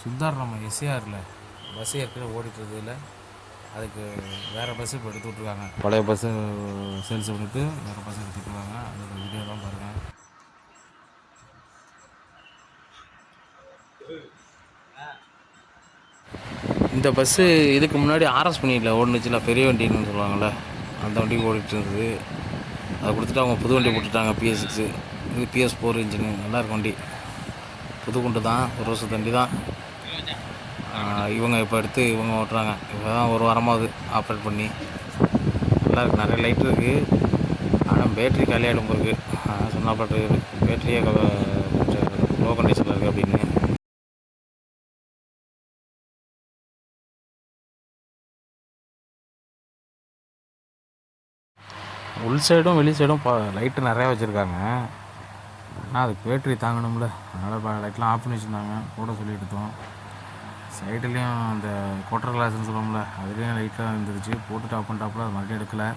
சுந்தார் நம்ம எஸ்ஏஆரில் பஸ்ஸு ஏற்கனவே ஓடிட்டுருதில்ல, அதுக்கு வேறு பஸ்ஸு இப்போ எடுத்து விட்ருக்காங்க. பழைய பஸ்ஸு சேல்ஸ் பண்ணிவிட்டு வேறு பஸ்ஸு எடுத்து விட்ருக்காங்க. அதோட வீடியோ தான் பாருங்கள். இந்த பஸ்ஸு இதுக்கு முன்னாடி ஆர்எஸ் பண்ணியில் ஓடுனுச்சுல, பெரிய வண்டின்னு சொல்லுவாங்கள்ல, அந்த வண்டிக்கு ஓடிட்டு இருந்தது. அதை கொடுத்துட்டு அவங்க புது வண்டி போட்டுட்டாங்க, PS6. இது PS4 இன்ஜினு, நல்லாயிருக்கும் வண்டி. புது குண்டு தான், ஒரு வருஷத்து வண்டி தான். இவங்க இப்போ எடுத்து இவங்க ஓட்டுறாங்க. இப்போ தான் ஒரு வாரமாவது ஆப்ரேட் பண்ணி. நல்லாயிருக்கு, நிறைய லைட் இருக்குது. ஆனால் பேட்ரி காலியாகிடும் இருக்குது. சொன்னால் பாட்டு பேட்டரியே கொஞ்சம் லோ கண்டிஷனில் இருக்குது அப்படின்னு. உள் சைடும் வெளி சைடும் லைட்டு நிறையா வச்சுருக்காங்க. ஆனால் அதுக்கு பேட்ரி தாங்கணும்ல, அதனால் லைட்லாம் ஆஃப் பண்ணி வச்சுருந்தாங்க. கூட சொல்லி எடுத்தோம். சைடுலேயும் அந்த குவார்டர் கிளாஸ்ன்னு சொல்லுவோம்ல, அதுலேயும் லைட்டாக இருந்துருச்சு. போட்டுட்டு ஆஃப் பண்ணிட்டாப்புல, அது மறுபடியும் எடுக்கலை.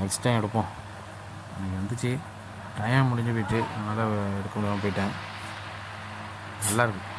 நெக்ஸ்ட் டைம் எடுப்போம். எனக்கு வந்துச்சு, டைம் முடிஞ்சு போயிட்டு, அதனால் எடுக்க முடியாமல் போயிட்டேன். நல்லாயிருக்கு.